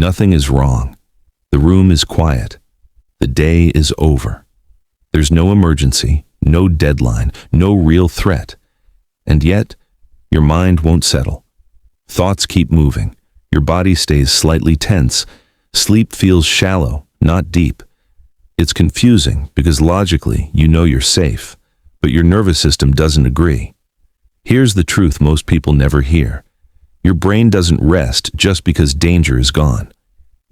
Nothing is wrong. The room is quiet. The day is over. There's no emergency, no deadline, no real threat. And yet, your mind won't settle. Thoughts keep moving. Your body stays slightly tense. Sleep feels shallow, not deep. It's confusing because logically you know you're safe, but your nervous system doesn't agree. Here's the truth most people never hear. Your brain doesn't rest just because danger is gone.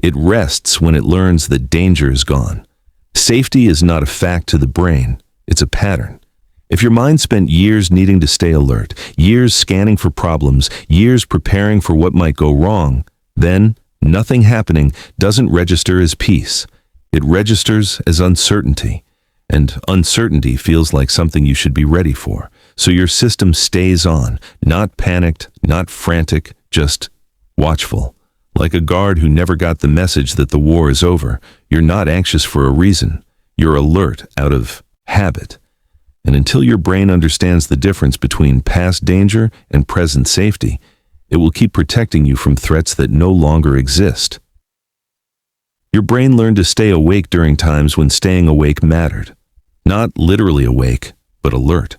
It rests when it learns that danger is gone. Safety is not a fact to the brain, it's a pattern. If your mind spent years needing to stay alert, years scanning for problems, years preparing for what might go wrong, then nothing happening doesn't register as peace. It registers as uncertainty, and uncertainty feels like something you should be ready for. So your system stays on, not panicked, not frantic, just watchful. Like a guard who never got the message that the war is over. You're not anxious for a reason. You're alert out of habit. And until your brain understands the difference between past danger and present safety, it will keep protecting you from threats that no longer exist. Your brain learned to stay awake during times when staying awake mattered. Not literally awake, but alert.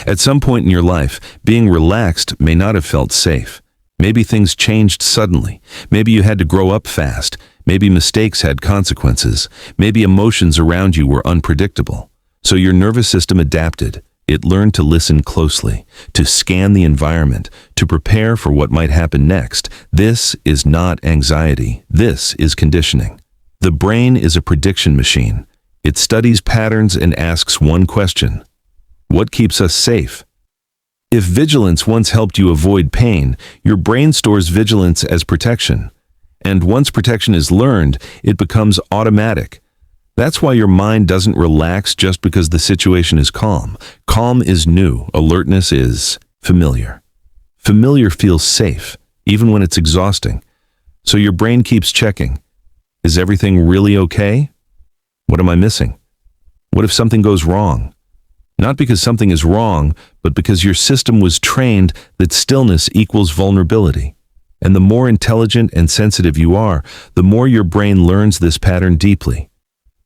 At some point in your life, being relaxed may not have felt safe. Maybe things changed suddenly. Maybe you had to grow up fast. Maybe mistakes had consequences. Maybe emotions around you were unpredictable. So your nervous system adapted. It learned to listen closely, to scan the environment, to prepare for what might happen next. This is not anxiety. This is conditioning. The brain is a prediction machine. It studies patterns and asks one question: what keeps us safe? If vigilance once helped you avoid pain, your brain stores vigilance as protection. And once protection is learned, it becomes automatic. That's why your mind doesn't relax just because the situation is calm. Calm is new. Alertness is familiar. Familiar feels safe, even when it's exhausting. So your brain keeps checking. Is everything really okay? What am I missing? What if something goes wrong? Not because something is wrong, but because your system was trained that stillness equals vulnerability. And the more intelligent and sensitive you are, the more your brain learns this pattern deeply.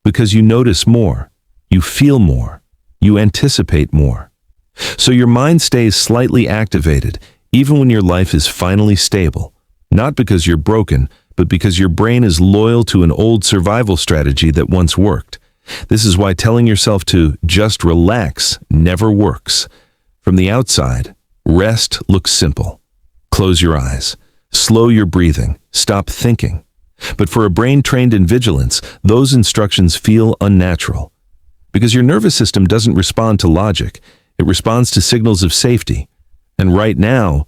Because you notice more, you feel more, you anticipate more. So your mind stays slightly activated, even when your life is finally stable. Not because you're broken, but because your brain is loyal to an old survival strategy that once worked. This is why telling yourself to just relax never works. From the outside, rest looks simple. Close your eyes, slow your breathing, stop thinking. But for a brain trained in vigilance, those instructions feel unnatural. Because your nervous system doesn't respond to logic, it responds to signals of safety. And right now,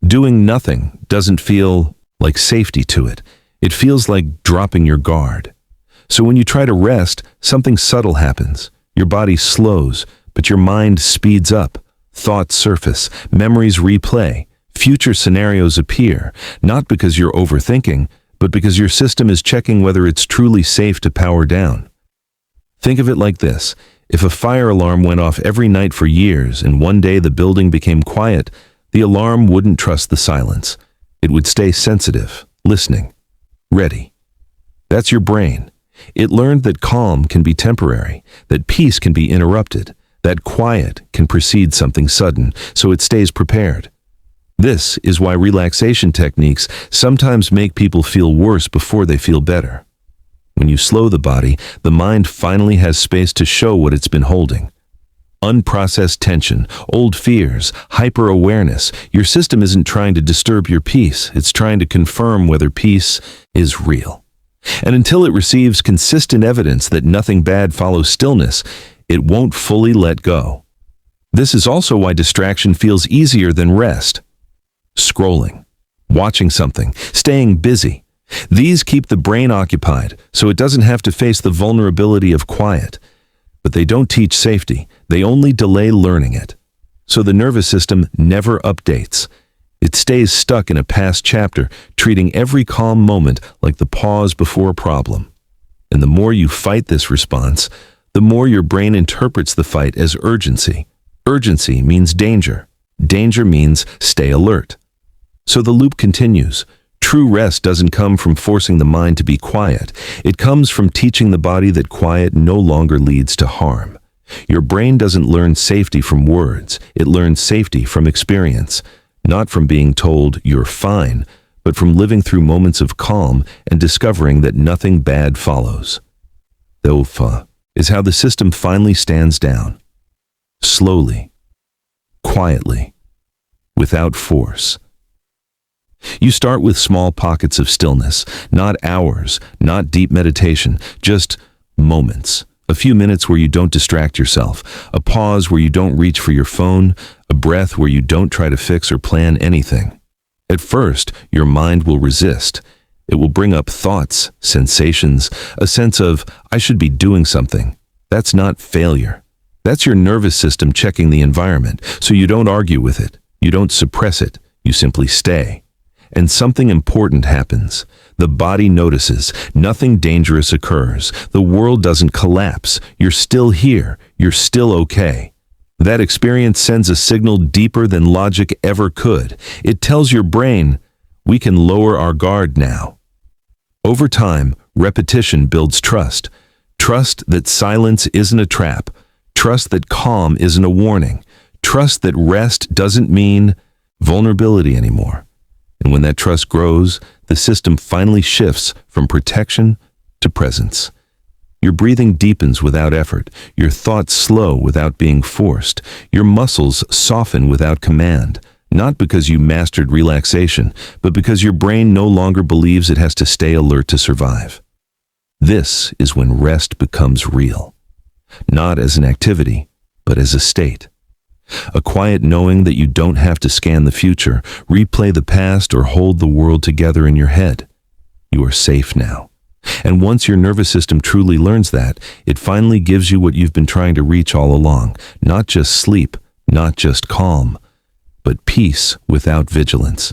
doing nothing doesn't feel like safety to it. It feels like dropping your guard. So when you try to rest, something subtle happens. Your body slows, but your mind speeds up. Thoughts surface, memories replay, future scenarios appear, not because you're overthinking, but because your system is checking whether it's truly safe to power down. Think of it like this. If a fire alarm went off every night for years and one day the building became quiet, the alarm wouldn't trust the silence. It would stay sensitive, listening, ready. That's your brain. It learned that calm can be temporary, that peace can be interrupted, that quiet can precede something sudden, so it stays prepared. This is why relaxation techniques sometimes make people feel worse before they feel better. When you slow the body, the mind finally has space to show what it's been holding. Unprocessed tension, old fears, hyper-awareness. Your system isn't trying to disturb your peace. It's trying to confirm whether peace is real. And until it receives consistent evidence that nothing bad follows stillness, it won't fully let go. This is also why distraction feels easier than rest. Scrolling, watching something, staying busy. These keep the brain occupied, so it doesn't have to face the vulnerability of quiet. But they don't teach safety, they only delay learning it. So the nervous system never updates. It stays stuck in a past chapter, treating every calm moment like the pause before a problem. And the more you fight this response, the more your brain interprets the fight as urgency. Urgency means danger. Danger means stay alert. So the loop continues. True rest doesn't come from forcing the mind to be quiet. It comes from teaching the body that quiet no longer leads to harm. Your brain doesn't learn safety from words. It learns safety from experience, not from being told you're fine, but from living through moments of calm and discovering that nothing bad follows. Thofa is how the system finally stands down. Slowly, quietly, without force. You start with small pockets of stillness, not hours, not deep meditation, just moments. A few minutes where you don't distract yourself, a pause where you don't reach for your phone, a breath where you don't try to fix or plan anything. At first, your mind will resist. It will bring up thoughts, sensations, a sense of, I should be doing something. That's not failure. That's your nervous system checking the environment, so you don't argue with it. You don't suppress it. You simply stay. And something important happens. The body notices. Nothing dangerous occurs. The world doesn't collapse. You're still here. You're still okay. That experience sends a signal deeper than logic ever could. It tells your brain, we can lower our guard now. Over time, repetition builds trust. Trust that silence isn't a trap. Trust that calm isn't a warning. Trust that rest doesn't mean vulnerability anymore. And when that trust grows, the system finally shifts from protection to presence. Your breathing deepens without effort. Your thoughts slow without being forced. Your muscles soften without command. Not because you mastered relaxation, but because your brain no longer believes it has to stay alert to survive. This is when rest becomes real. Not as an activity, but as a state. A quiet knowing that you don't have to scan the future, replay the past, or hold the world together in your head. You are safe now. And once your nervous system truly learns that, it finally gives you what you've been trying to reach all along. Not just sleep, not just calm, but peace without vigilance.